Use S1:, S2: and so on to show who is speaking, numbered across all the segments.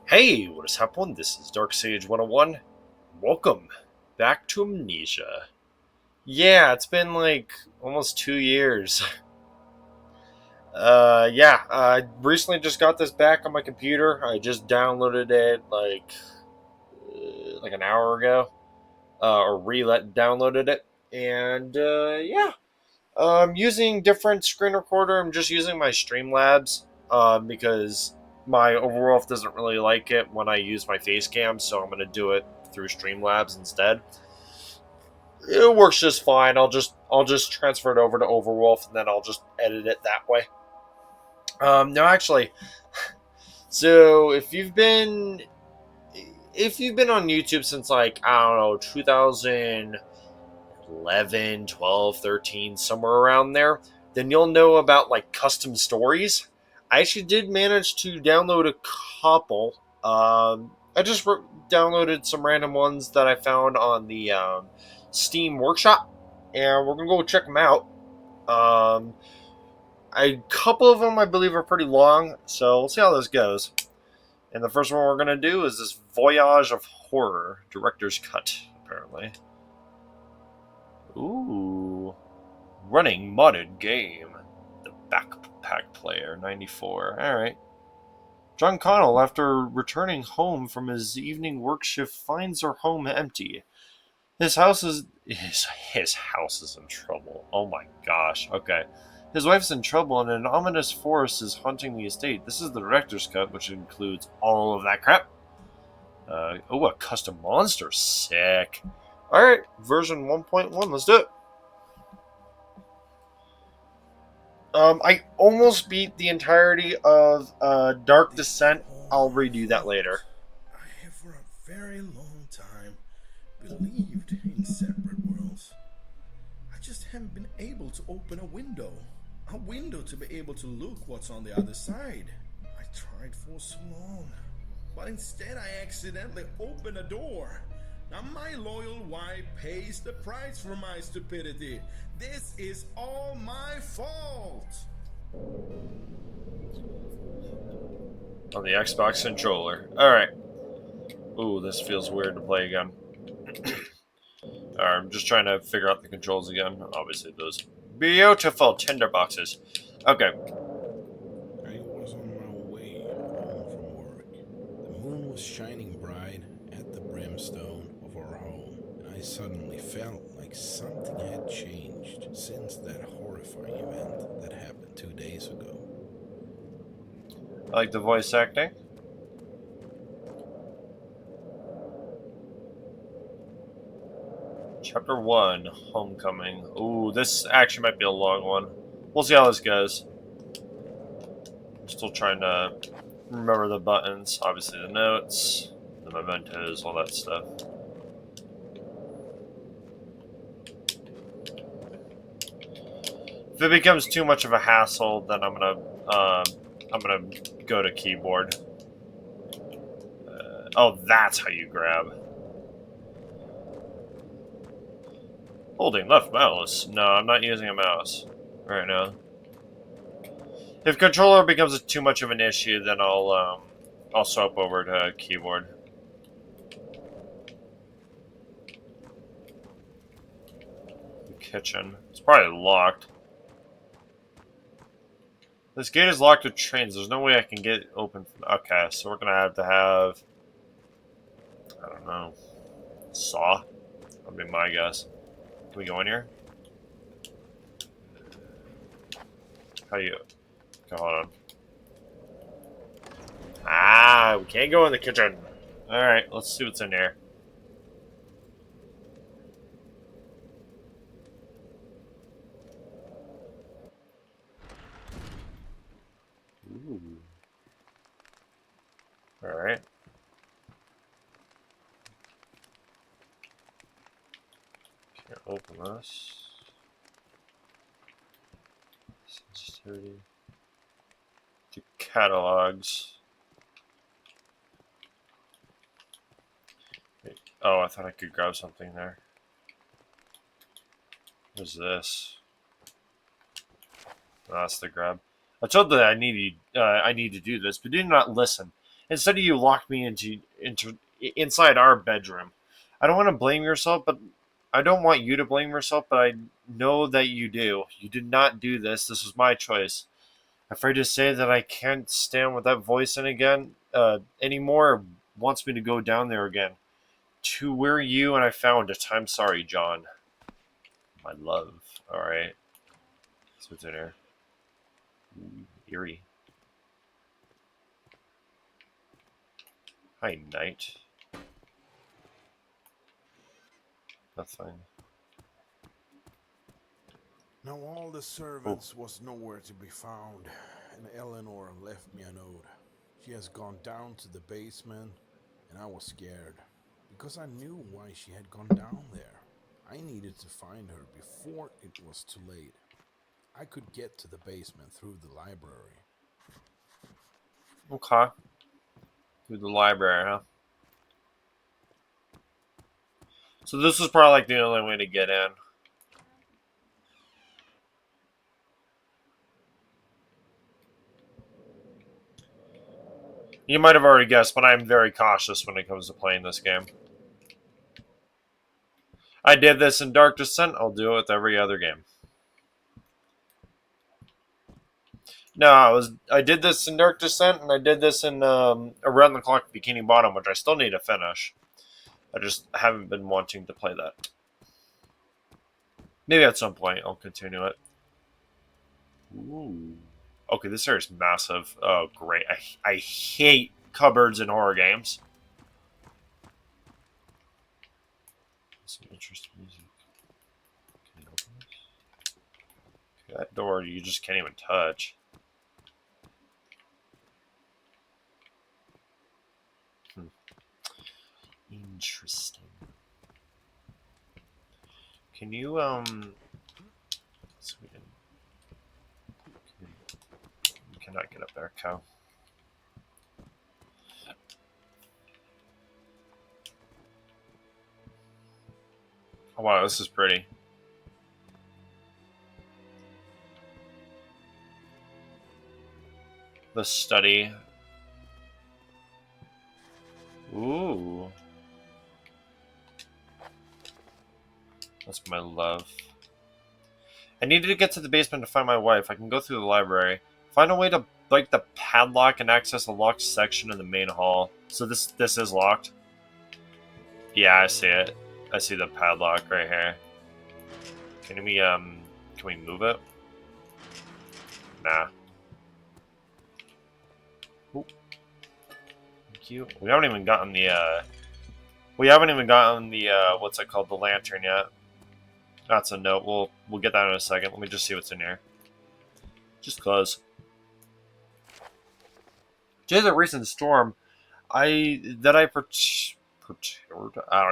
S1: Hey, what is happening? This is Dark Sage 101. Welcome back to Amnesia. Yeah, it's been like almost 2 years. I recently just got this back on my computer. I just downloaded it like an hour ago, or downloaded it, and I'm using different screen recorder. I'm just using my Streamlabs because my Overwolf doesn't really like it when I use my face cam, so I'm gonna do it through Streamlabs instead. It works just fine. I'll just transfer it over to Overwolf and then I'll just edit it that way. No, actually, so if you've been on YouTube since like I don't know 2011, 12, 13, somewhere around there, then you'll know about like custom stories. I actually did manage to download a couple. I just downloaded some random ones that I found on the Steam Workshop, and we're gonna go check them out. Um, a couple of them I believe are pretty long, so we'll see how this goes. And the first one we're gonna do is this Voyage of Horror director's cut, apparently. Ooh, running modded game. The Backpack Player 94. All right. John Connell, after returning home from his evening work shift, finds her home empty. His house is in trouble. Oh my gosh. Okay. His wife's in trouble, and an ominous force is haunting the estate. This is the director's cut, which includes all of that crap. A custom monster. Sick. Alright, version 1.1. Let's do it. I almost beat the entirety of Dark
S2: This is
S1: Descent.
S2: all
S1: I'll
S2: my
S1: redo that later.
S2: fault. I have for a very long time believed in separate worlds. I just haven't been able to open a window. A window to be able to look what's on the other side. I tried for so long, but instead I accidentally opened a door. Now my loyal wife pays the price for my stupidity. This is all my fault.
S1: On the Xbox controller. Alright. Ooh, this feels weird to play again. I'm just trying to figure out the controls again. Obviously, those beautiful tinderboxes. Okay.
S2: I was on my way home from work. The moon was shining bright at the brimstone of our home, and I suddenly felt like something had changed since that horrifying event that happened 2 days ago.
S1: I like the voice acting. Chapter 1 Homecoming. Ooh, this actually might be a long one. We'll see how this goes. I'm still trying to remember the buttons. Obviously, the notes, the mementos, all that stuff. If it becomes too much of a hassle, then I'm gonna go to keyboard. Oh, that's how you grab. Holding left mouse. No, I'm not using a mouse right now. If controller becomes too much of an issue, then I'll swap over to keyboard. The kitchen. It's probably locked. This gate is locked with trains. There's no way I can get it open. Okay, so we're gonna have to have, I don't know, saw. That'd be my guess. Can we go in here? How do you? Okay, hold on. Ah, we can't go in the kitchen. All right, let's see what's in here. Ooh. All right. Can't open this. Sensitivity. To catalogs. Wait. Oh, I thought I could grab something there. What is this? Oh, that's the grab. I told that I need to do this, but did not listen. Instead of you locked me into inside our bedroom. I don't want to blame yourself, but I don't want you to blame yourself, but I know that you do. You did not do this. This was my choice. Afraid to say that I can't stand with that voice in again anymore. Wants me to go down there again. To where you and I found it. I'm sorry, John. My love. All right. So what's in here? Ooh, eerie. Hi, Knight. That's fine.
S2: Now all the
S1: Oh,
S2: servants was nowhere to be found, and Eleanor left me a note. She has gone down to the basement, and I was scared, because I knew why she had gone down there. I needed to find her before it was too late. I could get to the basement through the library.
S1: okay. Through the library, huh? So this is probably like the only way to get in. You might have already guessed, but I'm very cautious when it comes to playing this game. I did this in Dark Descent. I'll do it with every other game. No, I did this in Dark Descent, and I did this in Around the Clock Bikini Bottom, which I still need to finish. I just haven't been wanting to play that. Maybe at some point I'll continue it. Ooh. Okay, this area is massive. Oh, great. I hate cupboards in horror games. Some interesting music. Can you open this? Okay, that door you just can't even touch. Hmm. Interesting. Can you so you cannot get up there, cow. Oh wow, this is pretty. The study. Ooh. That's my love. I needed to get to the basement to find my wife. I can go through the library. Find a way to break the padlock and access a locked section in the main hall. So this is locked. Yeah, I see it. I see the padlock right here. Can we move it? Nah. Ooh, thank you. We haven't even gotten the what's it called, the lantern yet. That's a note. We'll get that in a second. Let me just see what's in here. Just close. Due to the recent storm, perturbed. I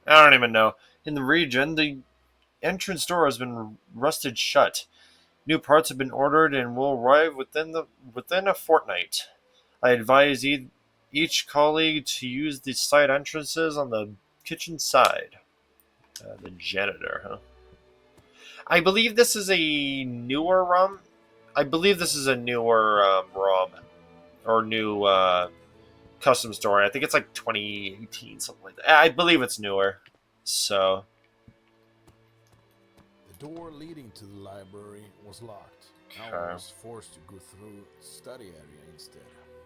S1: don't even know. In the region, the entrance door has been rusted shut. New parts have been ordered and will arrive within a fortnight. I advise each colleague to use the side entrances on the kitchen side. The janitor, huh? I believe this is a newer ROM. I believe this is a newer ROM or new custom story. I think it's like 2018, something like that. I believe it's newer. So,
S2: The door leading to the library was locked. Now I
S1: okay.
S2: was forced to go through the study area instead.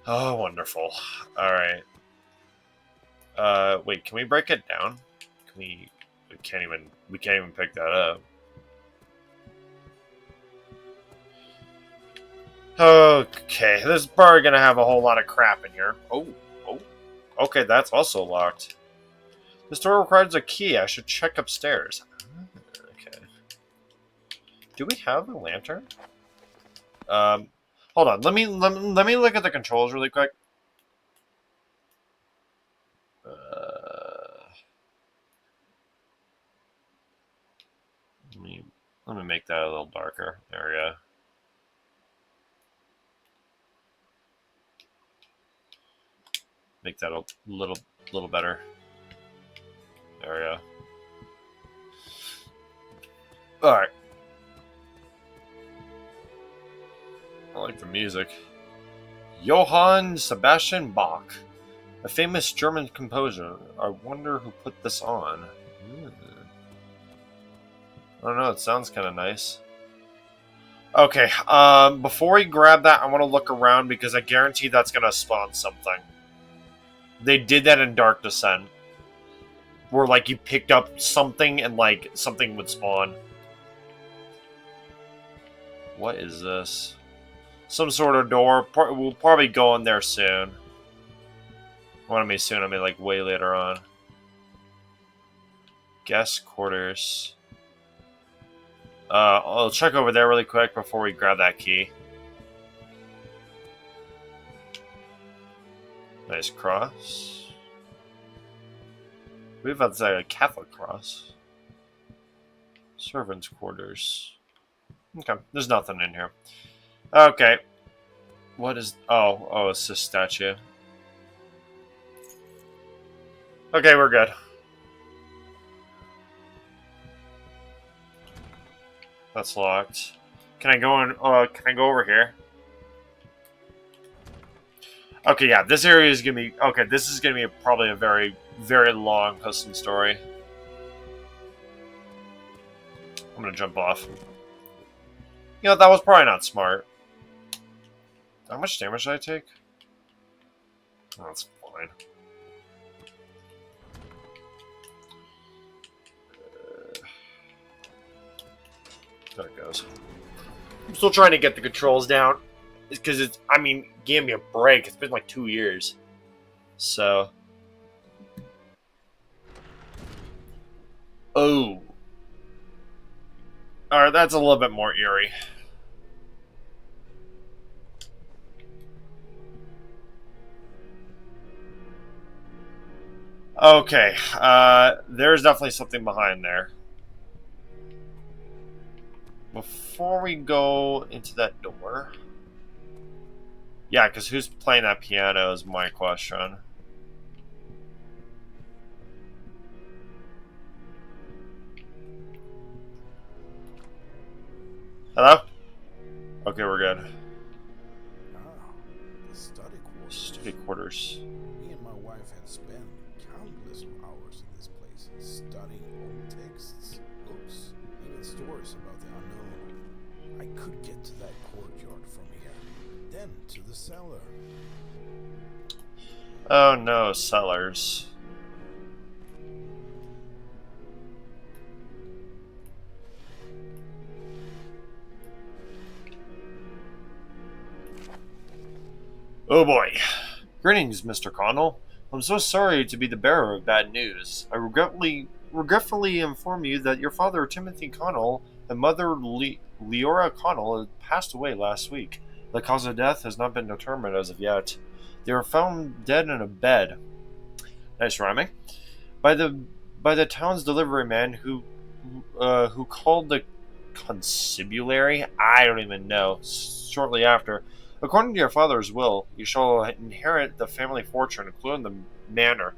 S1: Oh, wonderful. All right. Wait, can we break it down? Can we? We can't even pick that up. Okay, this is probably gonna have a whole lot of crap in here. Oh. Okay, that's also locked. This door requires a key. I should check upstairs. Okay. Do we have a lantern? Um, hold on. Let me look at the controls really quick. Uh, let me let me make that a little darker. There we go. Make that a little better. There we go. All right. I like the music. Johann Sebastian Bach, a famous German composer. I wonder who put this on. I don't know, it sounds kind of nice. Okay, before we grab that, I want to look around because I guarantee that's going to spawn something. They did that in Dark Descent. Where, like, you picked up something and, like, something would spawn. What is this? Some sort of door. We'll probably go in there soon. When I mean soon, I mean, like, way later on. Guest quarters. I'll check over there really quick before we grab that key. Nice cross. I believe that's a Catholic cross. Servants' quarters. Okay, there's nothing in here. Okay. What is... Oh, it's this statue. Okay, we're good. That's locked. Can I go in... can I go over here? Okay, yeah, this area is gonna be... Okay, this is gonna be probably a very, very long custom story. I'm gonna jump off. You know, that was probably not smart. How much damage did I take? Oh, that's fine. There it goes. I'm still trying to get the controls down. Because it's, I mean, gave me a break. It's been like 2 years. So. Oh. Alright, that's a little bit more eerie. Okay, there's definitely something behind there. Before we go into that door... Yeah, because who's playing that piano is my question. Hello? Okay, we're good.
S2: The study quarters.
S1: Study quarters.
S2: Me and my wife had spent countless hours in this place, studying old texts, books, even stories about the unknown. I could get to that courtyard from here, then to the cellar.
S1: Oh no, cellars. Oh boy. Greetings, Mr. Connell. I'm so sorry to be the bearer of bad news. I regretfully inform you that your father, Timothy Connell, and mother, Leora Connell, had passed away last week. The cause of death has not been determined as of yet. They were found dead in a bed. Nice rhyming. By the town's delivery man who called the constabulary. I don't even know. Shortly after. According to your father's will, you shall inherit the family fortune, including the manor.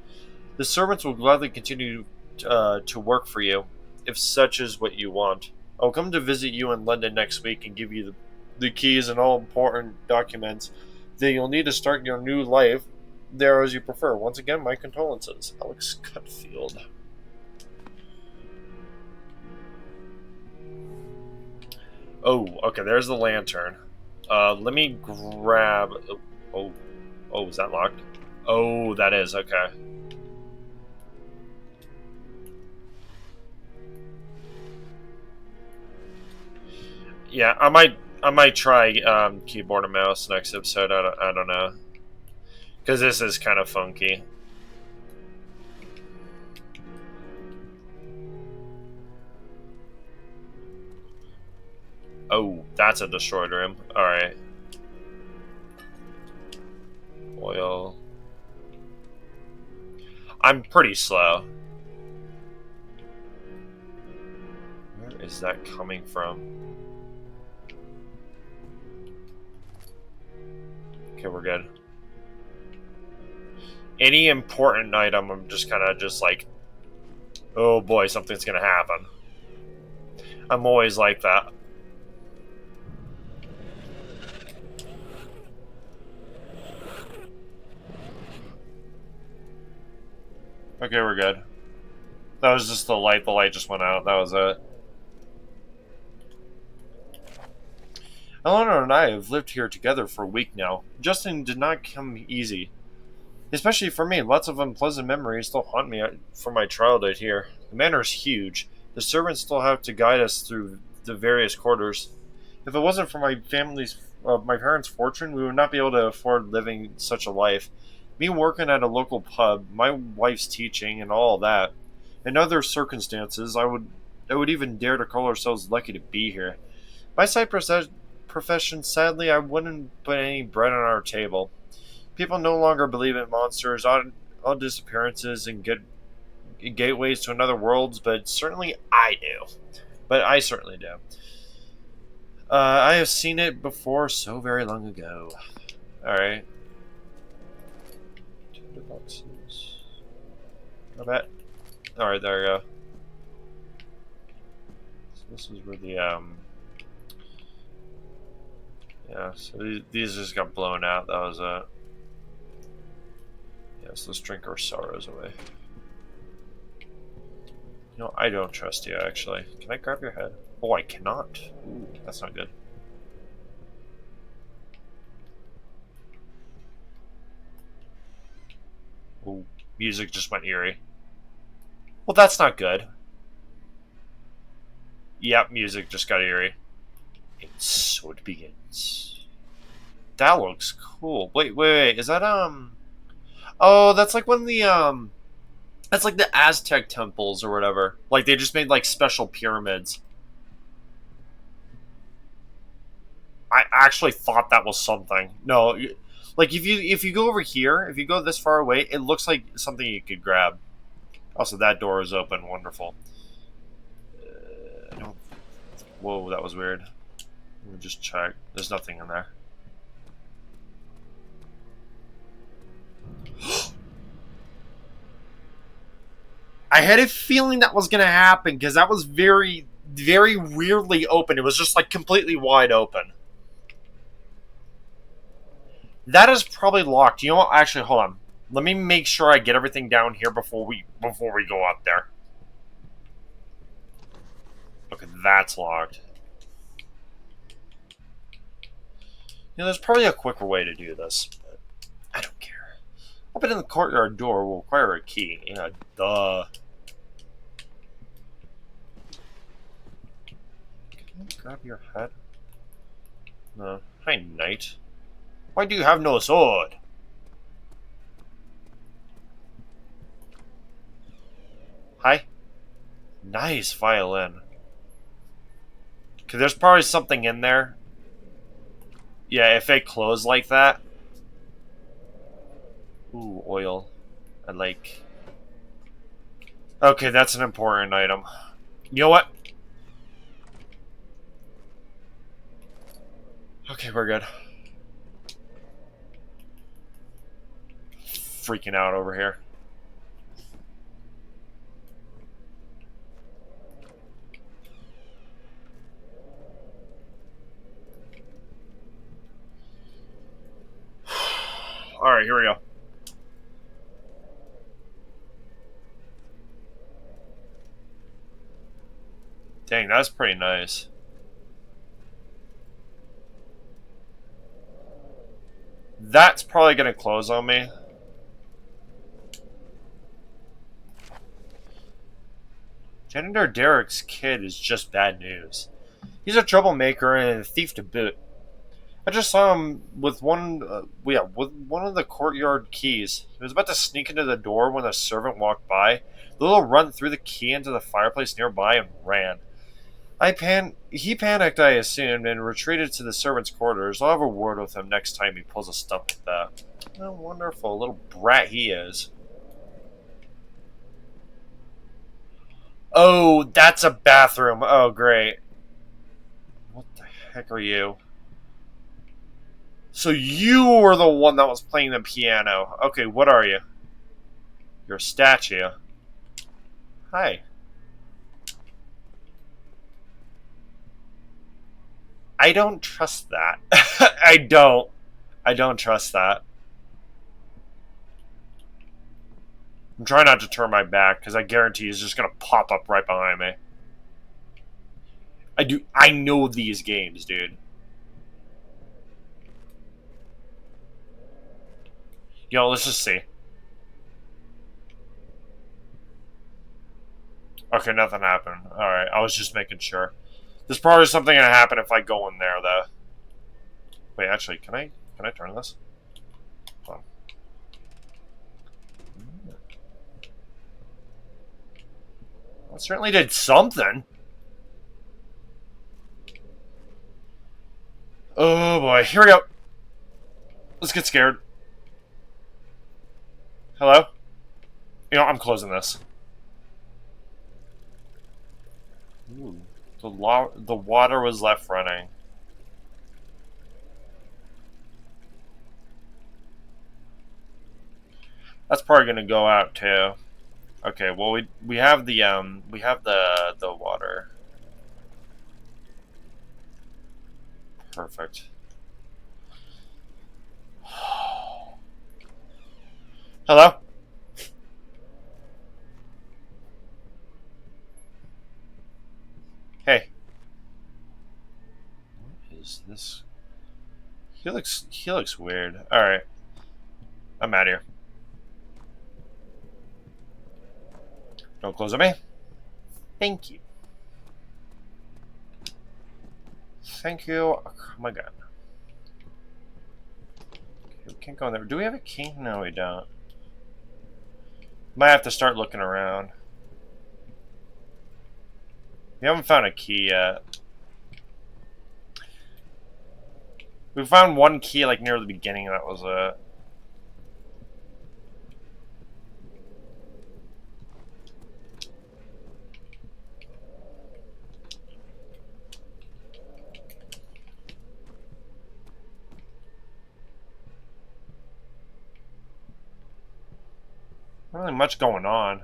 S1: The servants will gladly continue to work for you, if such is what you want. I'll come to visit you in London next week and give you the keys and all important documents that you'll need to start your new life there as you prefer. Once again, my condolences. Alex Cutfield. Oh, okay, there's the lantern. Let me grab... Oh, is that locked? Oh, that is, okay. Yeah, I might try keyboard and mouse next episode. I don't know, because this is kind of funky. Oh, that's a destroyed room. All right. Oil. I'm pretty slow. Where is that coming from? Okay, we're good. Any important item, I'm just kind of like, oh boy, something's gonna happen. I'm always like that. Okay, we're good. That was just the light. The light just went out. That was it. Eleanor and I have lived here together for a week now. Justin did not come easy. Especially for me, lots of unpleasant memories still haunt me from my childhood here. The manor is huge. The servants still have to guide us through the various quarters. If it wasn't for my parents' fortune, we would not be able to afford living such a life. Me working at a local pub, my wife's teaching, and all that. In other circumstances, I would even dare to call ourselves lucky to be here. My profession, sadly, I wouldn't put any bread on our table. People no longer believe in monsters, odd disappearances, and gateways to another worlds, but certainly I do. But I certainly do. I have seen it before so very long ago. Alright. Two boxes. I bet. Alright, there we go. So this is where the, yeah, so these just got blown out. That was it. Yes, let's drink our sorrows away. You know, I don't trust you, actually. Can I grab your head? Oh, I cannot. Ooh, that's not good. Ooh, music just went eerie. Well, that's not good. Yep, music just got eerie. And so it begins. That looks cool. Wait. Is that, Oh, that's like one of the, that's like the Aztec temples or whatever. Like, they just made, like, special pyramids. I actually thought that was something. No, like, if you go over here, if you go this far away, it looks like something you could grab. Also, that door is open. Wonderful. I don't... Whoa, that was weird. Let me just check. There's nothing in there. I had a feeling that was going to happen because that was very, very weirdly open. It was just like completely wide open. That is probably locked. You know what? Actually, hold on. Let me make sure I get everything down here before we go up there. Okay, that's locked. You know, there's probably a quicker way to do this, but I don't care. Opening the courtyard door will require a key. Yeah, duh. Can I grab your head? No. Hi, knight. Why do you have no sword? Hi. Nice violin. Okay, there's probably something in there. Yeah, if it closed like that. Ooh, oil. I like. Okay, that's an important item. You know what? Okay, we're good. Freaking out over here. Alright, here we go. Dang, that's pretty nice. That's probably going to close on me. Janitor Derek's kid is just bad news. He's a troublemaker and a thief to boot. I just saw him with with one of the courtyard keys. He was about to sneak into the door when a servant walked by. The little runt threw the key into the fireplace nearby and ran. He panicked, I assumed, and retreated to the servants' quarters. I'll have a word with him next time he pulls a stunt like that. Oh, wonderful. Little brat he is. Oh, that's a bathroom. Oh, great. What the heck are you? So you were the one that was playing the piano. Okay, what are you? You're a statue. Hi. I don't trust that. I don't. I don't trust that. I'm trying not to turn my back because I guarantee he's just gonna pop up right behind me. I know these games, dude. Yo, let's just see. Okay, nothing happened. Alright, I was just making sure. There's probably something gonna happen if I go in there, though. Wait, actually, can I turn this? Hold on. Well, it certainly did something. Oh boy, here we go. Let's get scared. Hello? You know, I'm closing this. Ooh, the water was left running. That's probably gonna go out too. Okay, well we have the water. Perfect. Hello? Hey. What is this? He looks weird. Alright. I'm out of here. Don't close on me. Thank you. Thank you. Oh my god. Okay, we can't go in there. Do we have a key? No, we don't. Might have to start looking around. We haven't found a key yet. We found one key like near the beginning, that was it. Not really much going on.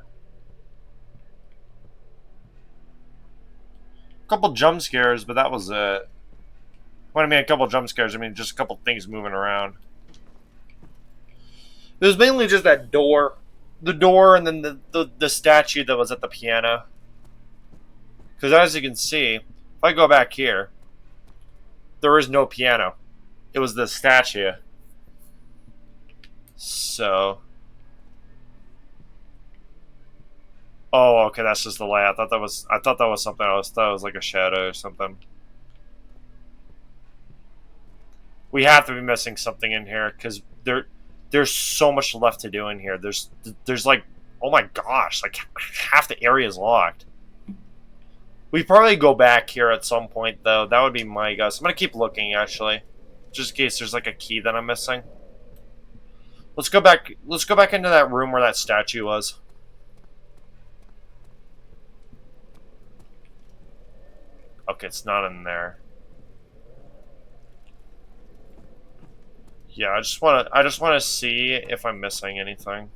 S1: A couple jump scares, but that was it. When I mean a couple jump scares, I mean just a couple things moving around. It was mainly just that door. The door and then the statue that was at the piano. Because as you can see, if I go back here, there is no piano. It was the statue. So... Oh, okay, that's just the light. I thought that was something else. I thought it was like a shadow or something. We have to be missing something in here because there's so much left to do in here. There's like, oh my gosh, like half the area is locked. We probably go back here at some point though. That would be my guess. I'm gonna keep looking actually, just in case there's like a key that I'm missing. Let's go back. Let's go back into that room where that statue was. Okay, it's not in there. Yeah, I just wanna see if I'm missing anything.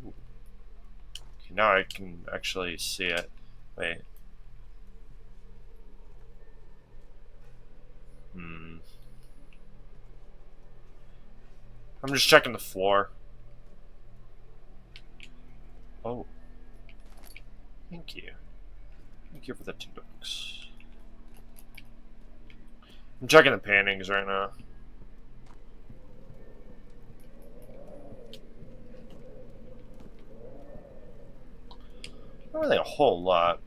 S1: Okay, now I can actually see it. Wait. I'm just checking the floor. Oh. Thank you. Thank you for the $2. I'm checking the paintings right now. Not really a whole lot.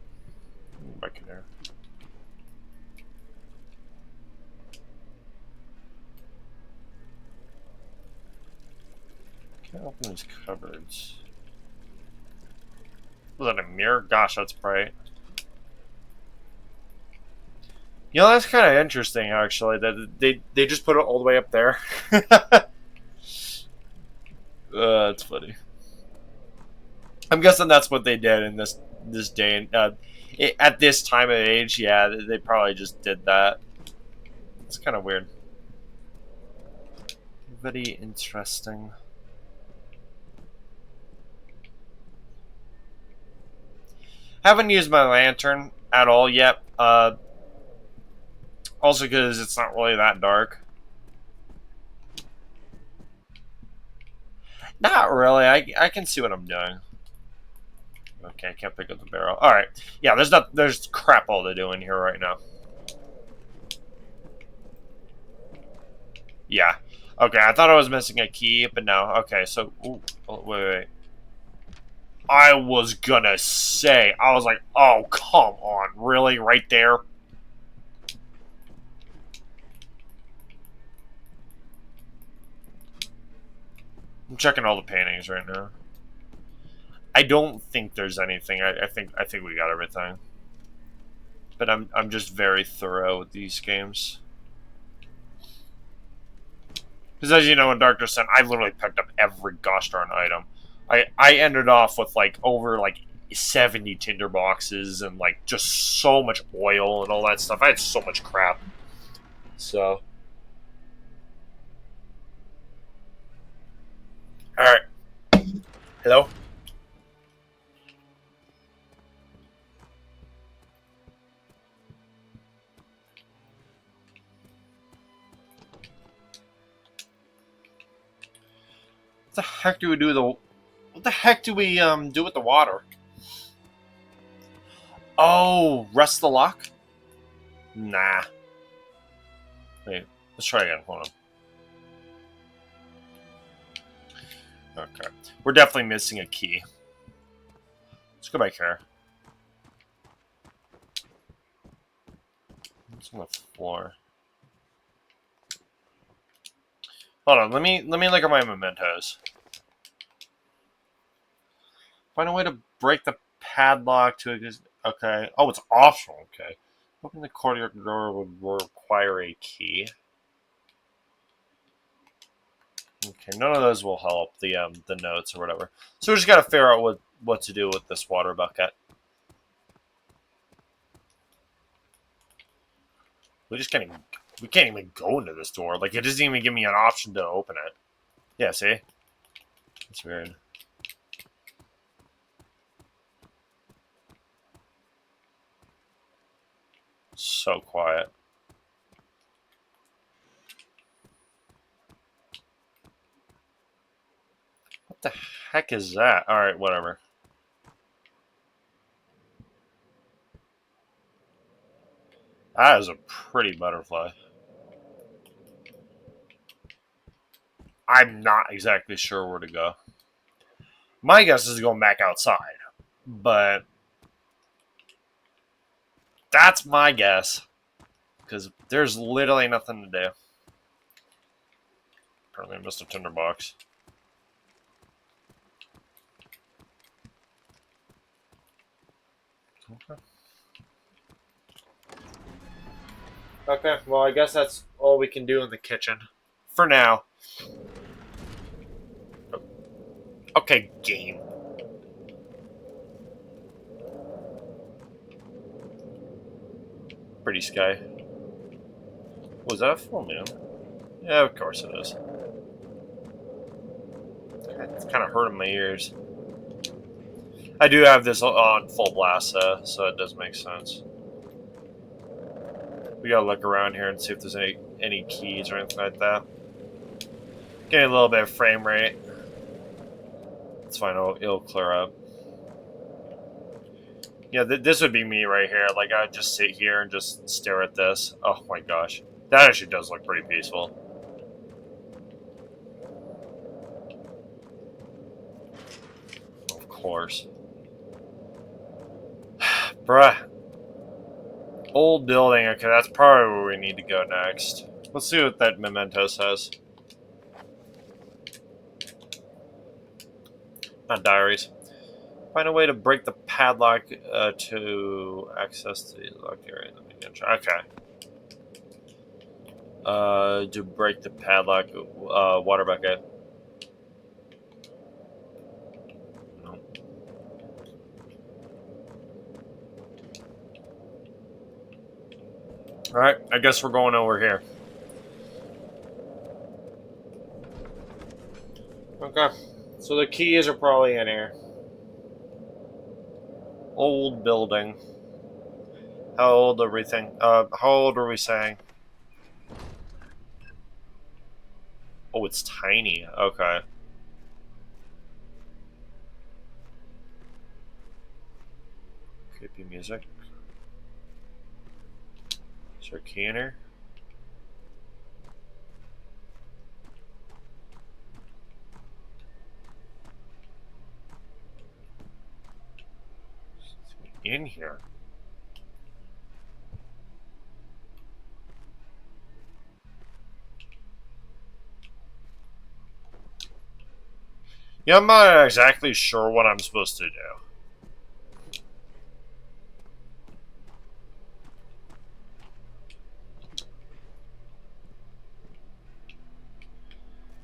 S1: Back in there. Can't open these cupboards. Was that a mirror? Gosh, that's bright. You know, that's kind of interesting, actually. That they just put it all the way up there. That's funny. I'm guessing that's what they did in this day and at this time of age. Yeah, they probably just did that. It's kind of weird. Very interesting. Haven't used my lantern at all yet. Also because it's not really that dark. Not really. I can see what I'm doing. Okay, I can't pick up the barrel. All right. Yeah, there's crap all to do in here right now. Yeah. Okay, I thought I was missing a key, but no. Okay, so wait. I was gonna say, I was like, oh come on, really, right there. I'm checking all the paintings right now. I don't think there's anything. I think we got everything. But I'm just very thorough with these games. Because as you know, in Dark Descent, I literally picked up every gosh darn item. I ended off with like over like 70 tinder boxes and like just so much oil and all that stuff. I had so much crap. So, all right. Hello. What the heck do we do the? What the heck do we do with the water? Oh, rest the lock. Nah. Wait. Let's try again. Hold on. Okay. We're definitely missing a key. Let's go back here. What's on the floor? Hold on. Let me look at my mementos. Find a way to break the padlock to it. Okay. Oh, it's optional. Okay. Open the courtyard door would require a key. Okay, none of those will help the notes or whatever. So we just gotta figure out what to do with this water bucket. We can't even go into this door. Like it doesn't even give me an option to open it. Yeah, see? It's weird. So quiet. What the heck is that? Alright, whatever. That is a pretty butterfly. I'm not exactly sure where to go. My guess is going back outside. But that's my guess. Because there's literally nothing to do. Apparently I missed a tinderbox. Okay. Okay, well, I guess that's all we can do in the kitchen. For now. Okay, game. Pretty sky. Was that a full moon? Yeah, of course it is. It's kind of hurting my ears. I do have this on full blast, so it does make sense. We gotta look around here and see if there's any keys or anything like that. Getting a little bit of frame rate. It's fine, it'll clear up. Yeah, this would be me right here. Like, I'd just sit here and just stare at this. Oh my gosh. That actually does look pretty peaceful. Of course. Bruh. Old building. Okay, that's probably where we need to go next. Let's see what that memento says. Not diaries. Find a way to break the padlock to access the locked area. Okay. To break the padlock, water bucket. No. All right, I guess we're going over here. Okay, so the keys are probably in here. Old building. How old are we think? How old are we saying? Oh, it's tiny. Okay. Creepy music. Is there a key in here? In here. Yeah, I'm not exactly sure what I'm supposed to do.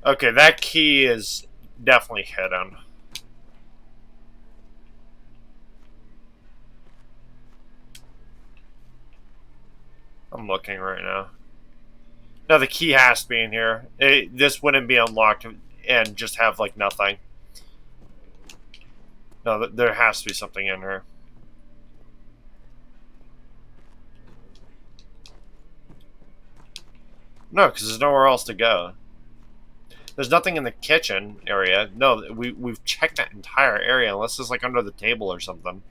S1: Okay, that key is definitely hidden. I'm looking right now. No, the key has to be in here. This wouldn't be unlocked and just have, like, nothing. No, there has to be something in here. No, because there's nowhere else to go. There's nothing in the kitchen area. No, we've checked that entire area, unless it's, like, under the table or something.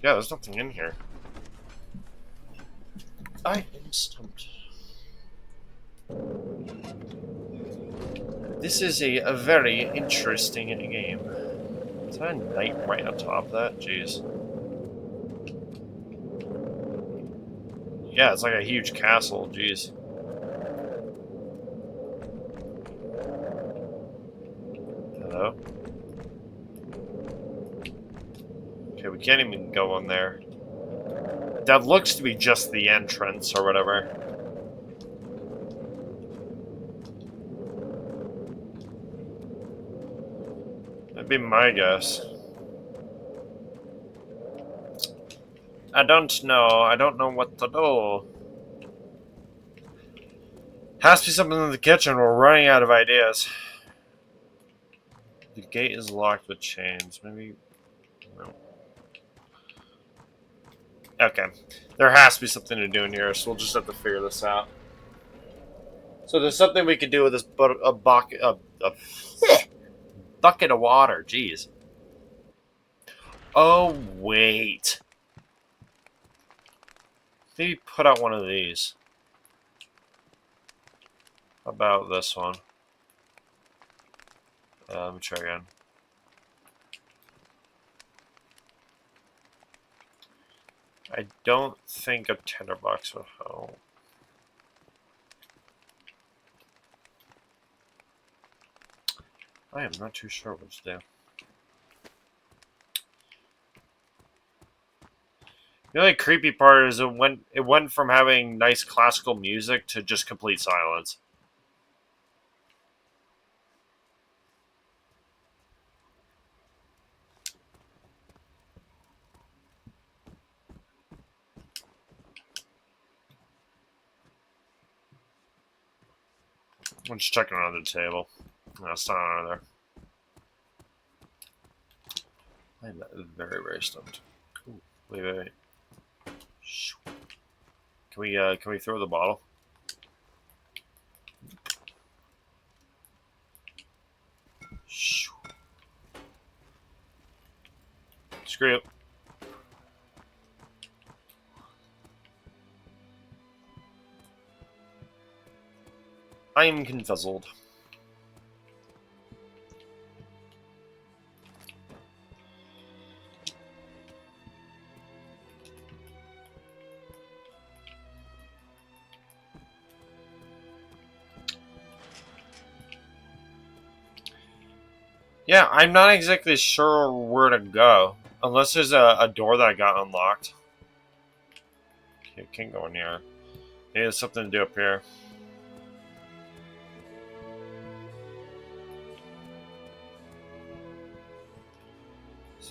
S1: Yeah, there's nothing in here. I am stumped. This is a very interesting game. Is that a knight right on top of that? Jeez. Yeah, it's like a huge castle. Jeez. Hello? Okay, we can't even go in there. That looks to be just the entrance or whatever. That'd be my guess. I don't know. I don't know what to do. Has to be something in the kitchen. We're running out of ideas. The gate is locked with chains. Maybe... No. Okay. There has to be something to do in here, so we'll just have to figure this out. So there's something we can do with this a bucket of water. Jeez. Oh, wait. Maybe put out one of these. How about this one? Let me try again. I don't think a tinderbox will help. I am not too sure what to do. The only creepy part is it went from having nice classical music to just complete silence. I'm just checking under the table. No, it's not under there. I'm very, very stumped. Ooh, wait. Can we throw the bottle? Screw it. I am confuzzled. Yeah, I'm not exactly sure where to go. Unless there's a door that I got unlocked. Okay, can't go in here. Maybe there's something to do up here.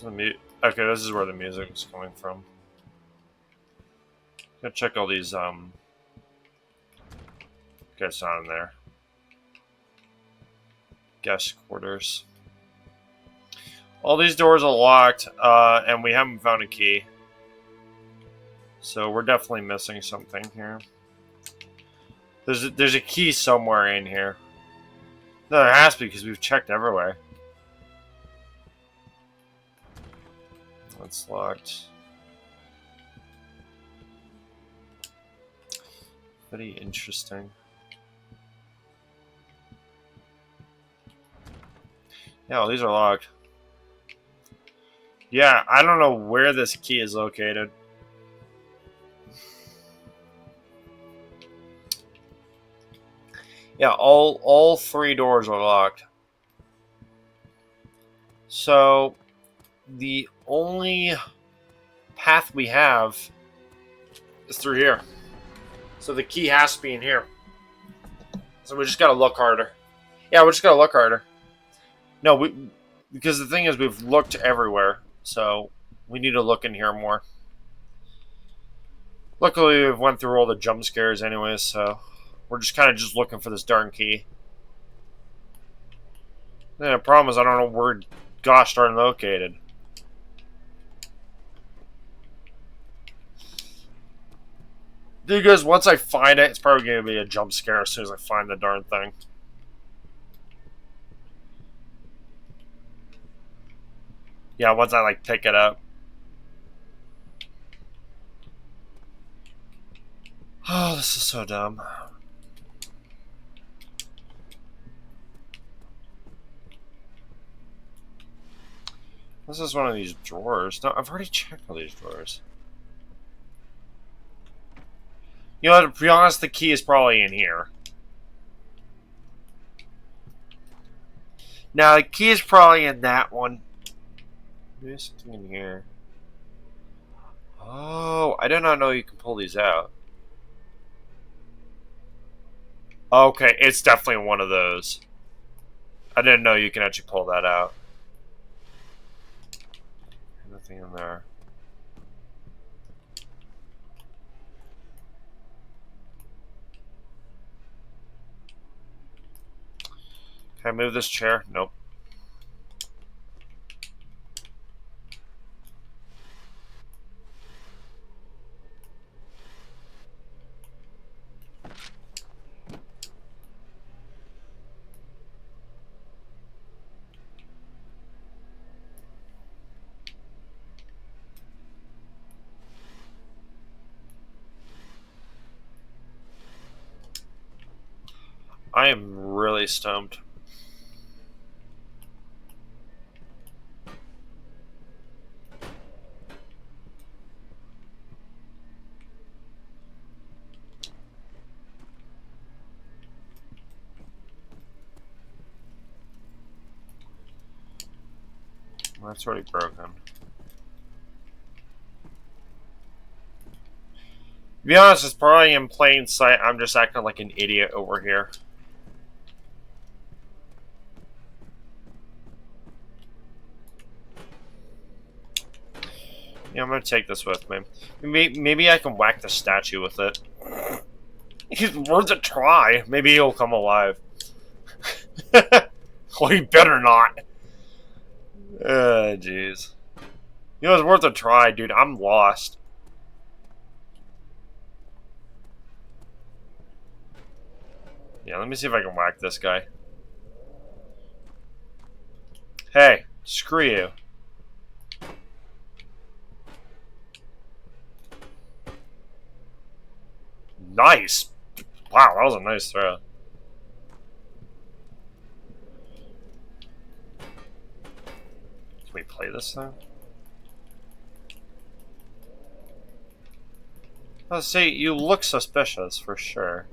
S1: Okay, this is where the music is coming from. Gotta check all these, Okay, it's not in there. Guest quarters. All these doors are locked, and we haven't found a key. So we're definitely missing something here. There's a key somewhere in here. No, there has to be because we've checked everywhere. That's locked. Pretty interesting. Yeah, well, these are locked. Yeah, I don't know where this key is located. Yeah, all three doors are locked. So the only path we have is through here. So the key has to be in here. So we just gotta look harder. Yeah, we just gotta look harder. No, because the thing is we've looked everywhere, so we need to look in here more. Luckily, we've went through all the jump scares anyways, so we're just kind of just looking for this darn key. The problem is I don't know where gosh darn located. Because once I find it, it's probably going to be a jump scare as soon as I find the darn thing. Yeah, once I like pick it up. Oh, this is so dumb. This is one of these drawers. No, I've already checked all these drawers. You know, to be honest, the key is probably in here. Now, the key is probably in that one. There's something in here. Oh, I did not know you can pull these out. Okay, it's definitely one of those. I didn't know you can actually pull that out. Nothing in there. Can I move this chair? Nope. I am really stumped. That's already broken. To be honest, it's probably in plain sight. I'm just acting like an idiot over here. Yeah, I'm gonna take this with me. Maybe I can whack the statue with it. He's worth a try. Maybe he'll come alive. Well, he better not. Jeez. You know, it's worth a try, dude. I'm lost. Yeah, let me see if I can whack this guy. Hey, screw you. Nice. Wow, that was a nice throw. Can we play this thing? Let's see, you look suspicious for sure.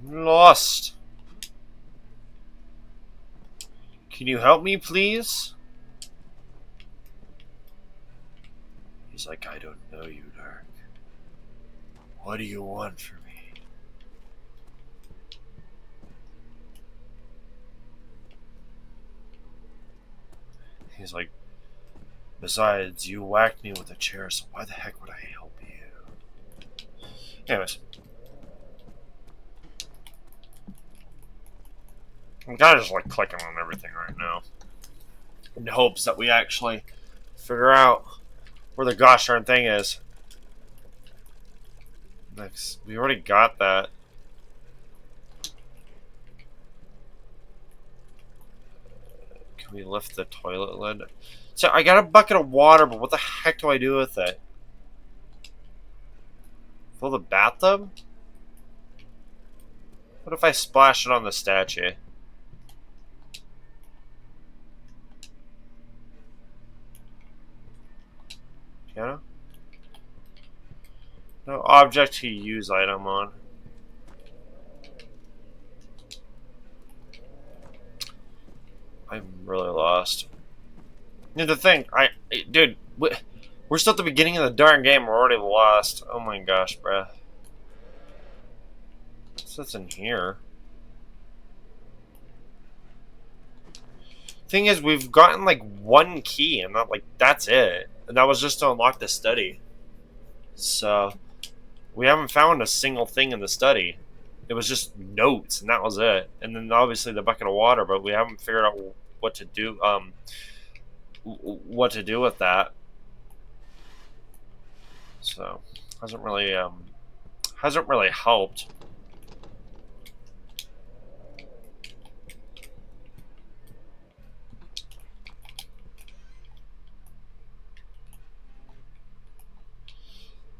S1: I'm lost. Can you help me, please? He's like, I don't know you, Dark. What do you want from me? He's like, Besides, you whacked me with a chair, so why the heck would I help you? Anyways, I'm kind of just like clicking on everything right now in hopes that we actually figure out where the gosh darn thing is. Next, we already got that. Can we lift the toilet lid? So I got a bucket of water, but what the heck do I do with it? Fill the bathtub? What if I splash it on the statue? Piano? No object to use item on. I'm really lost. Here's the thing, dude, we're still at the beginning of the darn game. We're already lost. Oh my gosh, bruh. What's in here? Thing is, we've gotten like one key, and that's it. And that was just to unlock the study. So we haven't found a single thing in the study. It was just notes, and that was it. And then obviously the bucket of water, but we haven't figured out what to do. What to do with that? So hasn't really helped.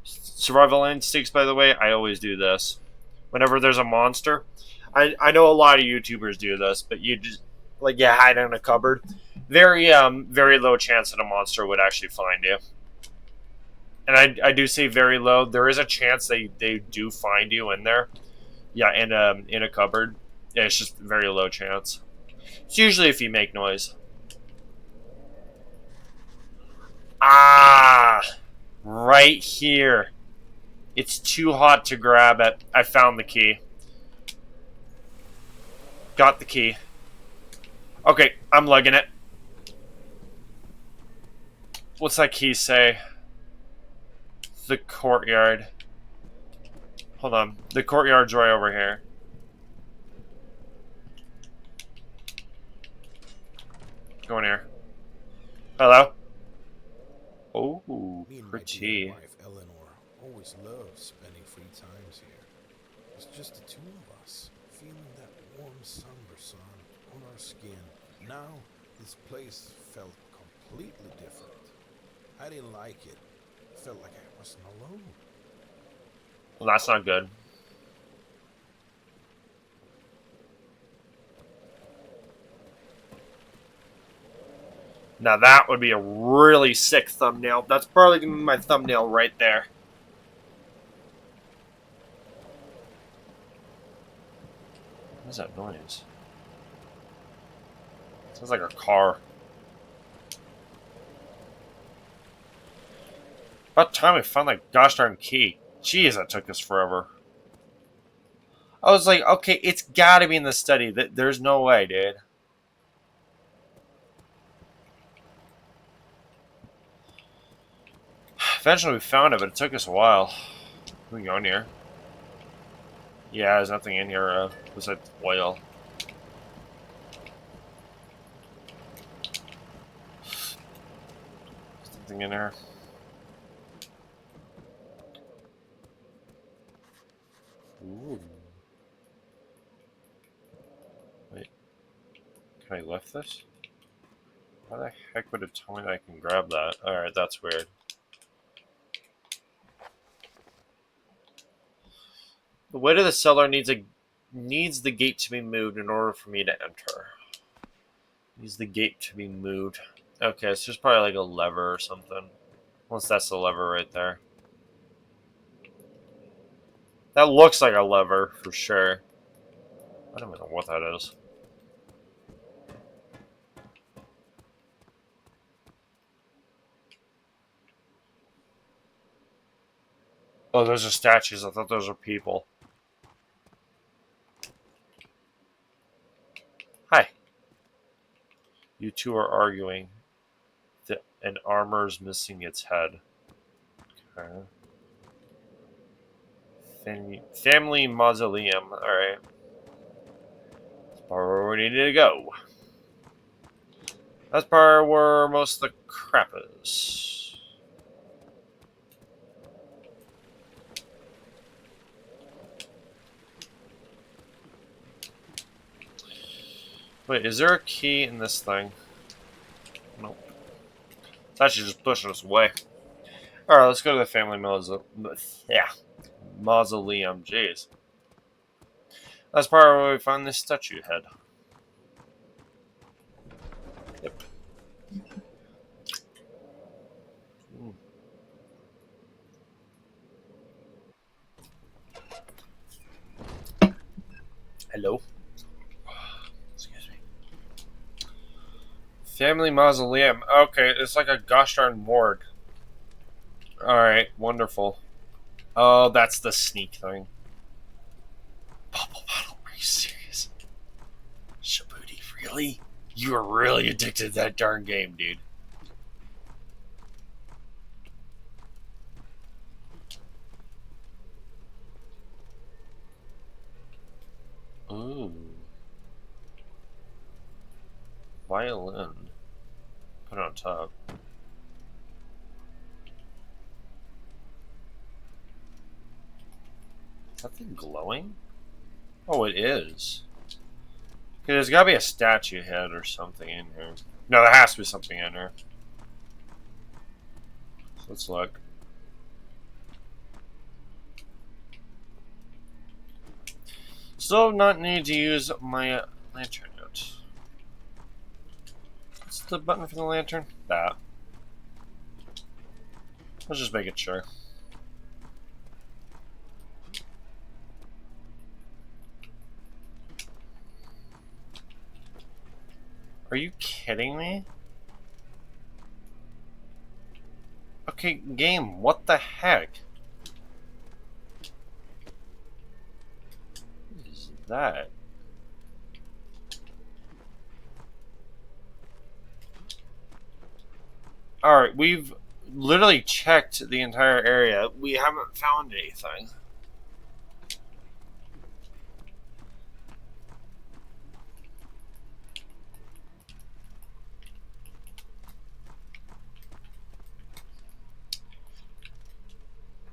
S1: Survival instincts, by the way, I always do this. Whenever there's a monster, I know a lot of YouTubers do this, but you just hide in a cupboard. Very low chance that a monster would actually find you. And I do say very low. There is a chance they do find you in there. Yeah, in a cupboard. Yeah, it's just very low chance. It's usually if you make noise. Ah, right here. It's too hot to grab it. I found the key. Got the key. Okay, I'm lugging it. What's that key say? The courtyard. Hold on. The courtyard's right over here. Go in here. Hello? Oh,
S2: Me and my
S1: pretty.
S2: dear wife Eleanor always loved spending free times here. It's just the two of us, feeling that warm summer sun on our skin. Now, this place felt completely different. I didn't like it. Felt like I wasn't alone.
S1: Well, that's not good. Now that would be a really sick thumbnail. That's probably going to be my thumbnail right there. What is that noise? Sounds like a car. About time we found that gosh darn key. Jeez, that took us forever. I was like, okay, it's gotta be in the study. There's no way, dude. Eventually we found it, but it took us a while. We can go in here. Yeah, there's nothing in here besides oil. Something in there. Ooh. Wait. Can I lift this? How the heck would it tell me that I can grab that? Alright, that's weird. The way to the cellar needs the gate to be moved in order for me to enter. Needs the gate to be moved. Okay, so there's probably like a lever or something. Once that's the lever right there. That looks like a lever for sure. I don't even know what that is. Oh, those are statues. I thought those were people. Hi. You two are arguing. And armor's missing its head. Okay. Family mausoleum. Alright. That's probably where we need to go. That's probably where most of the crap is. Wait, is there a key in this thing? Nope. It's actually just pushing us away. Alright, let's go to the family mausoleum. Yeah. Mausoleum. Jeez. That's probably where we find this statue head. Yep. Mm. Hello? Excuse me. Family mausoleum. Okay, it's like a gosh darn morgue. Alright, wonderful. Oh, that's the sneak thing. Bubble bottle, are you serious? Shabuti, really? You are really addicted to that darn game, dude. Ooh. Violin. Put it on top. Is that thing glowing? Oh, it is. Okay, there's gotta be a statue head or something in here. No, there has to be something in here. So let's look. Still not need to use my lantern yet. What's the button for the lantern? That. Let's just make it sure. Are you kidding me? Okay, game, what the heck? What is that? Alright, we've literally checked the entire area. We haven't found anything.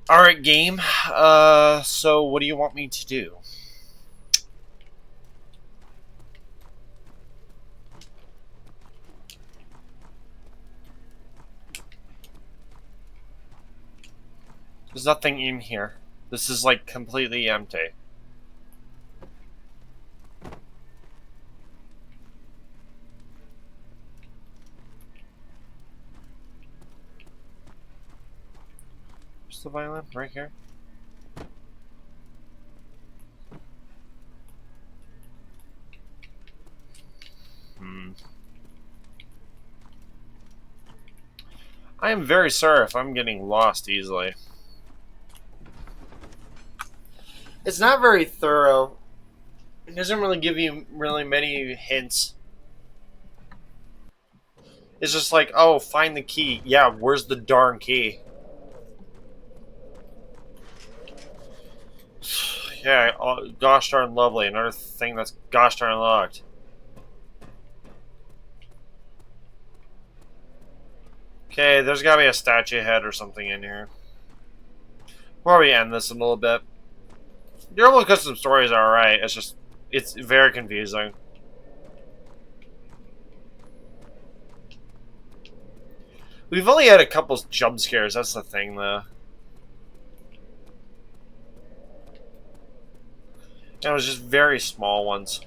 S1: Alright, game. So what do you want me to do? There's nothing in here. This is like completely empty. Where's the violin? Right here. I am very sorry if I'm getting lost easily. It's not very thorough. It doesn't really give you really many hints. It's just like, oh, find the key. Yeah, where's the darn key? Yeah, gosh darn lovely. Another thing that's gosh darn locked. Okay, there's gotta be a statue head or something in here. Before we end this a little bit. Durable custom stories are alright. It's just, it's very confusing. We've only had a couple jump scares, that's the thing, though. And it was just very small ones.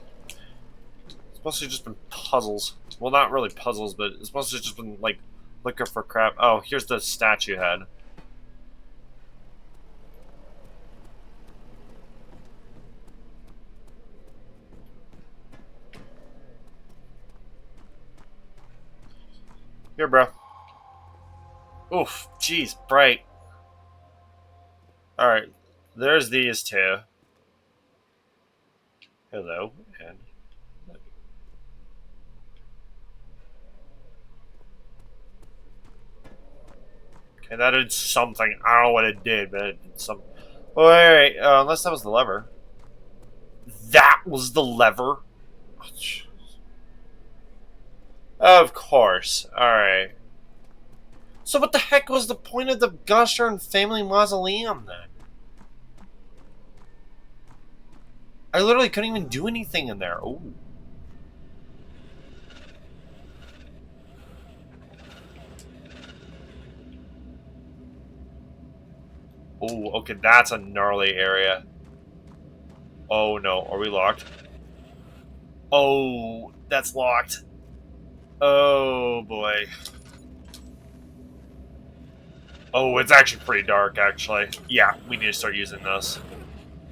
S1: It's mostly just been puzzles. Well, not really puzzles, but it's mostly just been, like, looking for crap. Oh, here's the statue head. Here, bro. Oof, jeez, bright. Alright, there's these two. Hello, and... Okay, that did something. I don't know what it did, but it did something. Wait, unless that was the lever. That was the lever? Of course. Alright. So what the heck was the point of the Gostern family mausoleum then? I literally couldn't even do anything in there. Ooh. Oh, okay, that's a gnarly area. Oh no, are we locked? Oh, that's locked. Oh boy. Oh, it's actually pretty dark, actually. Yeah, we need to start using this.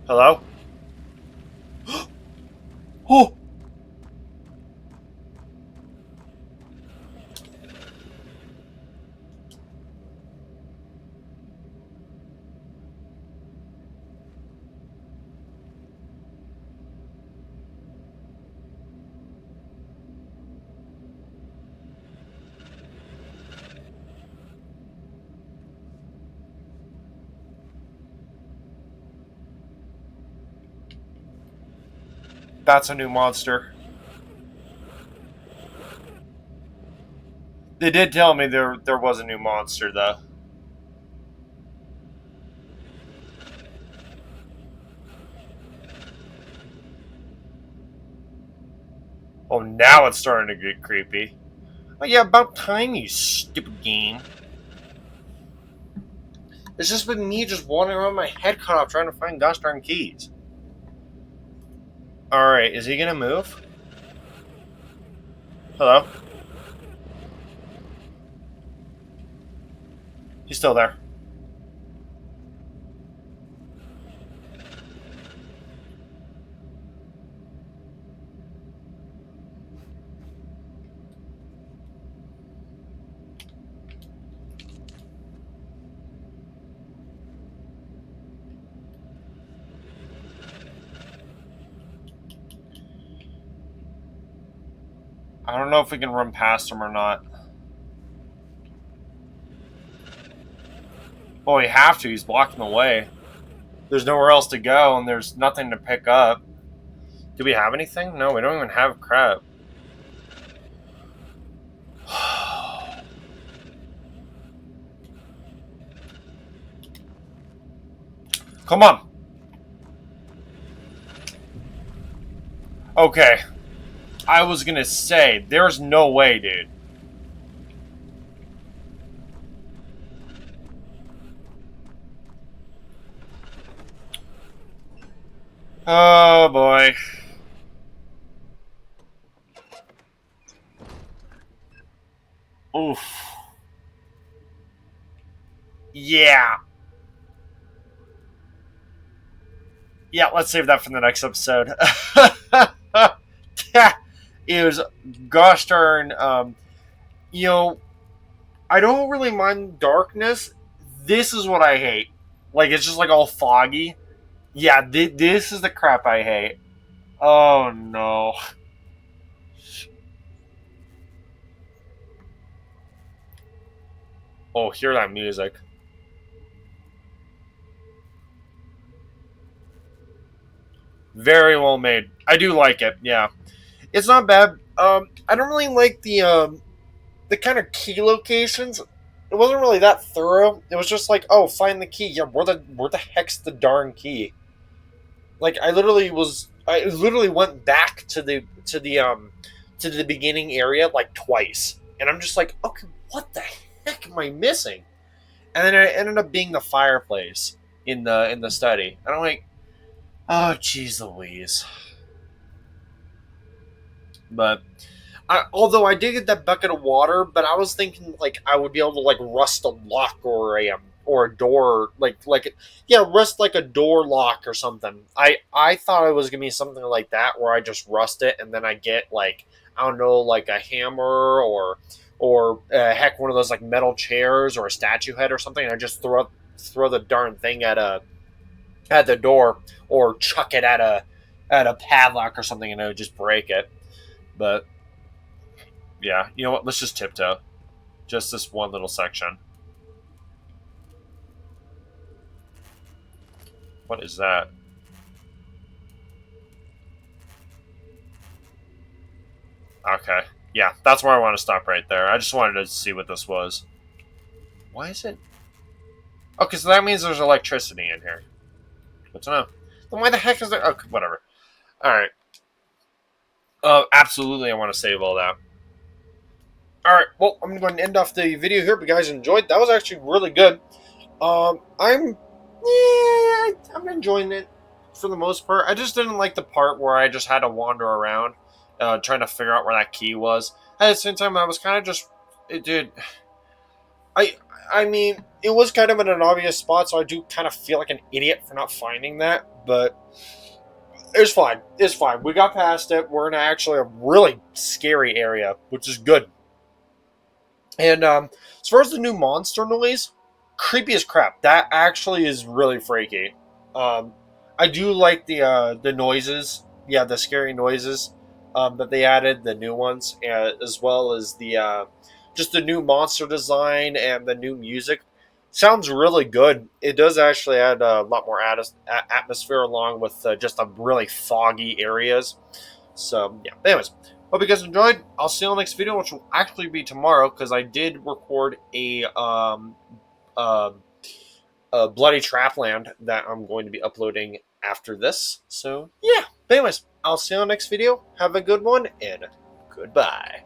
S1: Hello? Oh! That's a new monster. They did tell me there was a new monster, though. Oh, now it's starting to get creepy. Oh yeah, about time, you stupid game. It's just been me just wandering around my head cut off trying to find gosh darn keys. Alright, is he gonna move? Hello? He's still there. I don't know if we can run past him or not. Well, we have to. He's blocking the way. There's nowhere else to go, and there's nothing to pick up. Do we have anything? No, we don't even have crap. Come on. Okay. I was gonna say, there's no way, dude. Oh, boy. Oof. Yeah. Yeah, let's save that for the next episode. It was gosh darn. You know, I don't really mind darkness. This is what I hate. Like, it's just like all foggy. Yeah, this is the crap I hate. Oh no. Oh, hear that music. Very well made. I do like it. Yeah, it's not bad. I don't really like the kind of key locations. It wasn't really that thorough. It was just like, oh, find the key. Yeah, where the heck's the darn key? Like I literally went back to the beginning area like twice, and I'm just like, okay, what the heck am I missing? And then it ended up being the fireplace in the study, and I'm like, oh, jeez Louise. But although I did get that bucket of water, but I was thinking like I would be able to like rust a lock or a door like yeah, rust like a door lock or something. I thought it was gonna be something like that where I just rust it and then I get like I don't know like a hammer or heck one of those like metal chairs or a statue head or something and I just throw the darn thing at the door or chuck it at a padlock or something and it would just break it. But yeah, you know what? Let's just tiptoe. Just this one little section. What is that? Okay. Yeah, that's where I want to stop right there. I just wanted to see what this was. Why is it? Okay, so that means there's electricity in here. Good to know. Then why the heck is there? Okay, whatever. All right. Absolutely, I want to save all that. All right. Well, I'm going to end off the video here. But you guys enjoyed. That was actually really good. I'm enjoying it for the most part. I just didn't like the part where I just had to wander around, trying to figure out where that key was. At the same time, I was kind of just, it did. I, I mean, it was kind of in an obvious spot, so I do kind of feel like an idiot for not finding that. But it's fine. It's fine. We got past it. We're in actually a really scary area, which is good. And as far as the new monster noise, creepy as crap. That actually is really freaky. Um, I do like the noises. Yeah, the scary noises that they added, the new ones, as well as the just the new monster design and the new music. Sounds really good. It does actually add a lot more atmosphere along with just the really foggy areas. So yeah. Anyways, hope you guys enjoyed. I'll see you on the next video, which will actually be tomorrow because I did record uh, a bloody trapland that I'm going to be uploading after this. So yeah. But anyways, I'll see you on the next video. Have a good one and goodbye.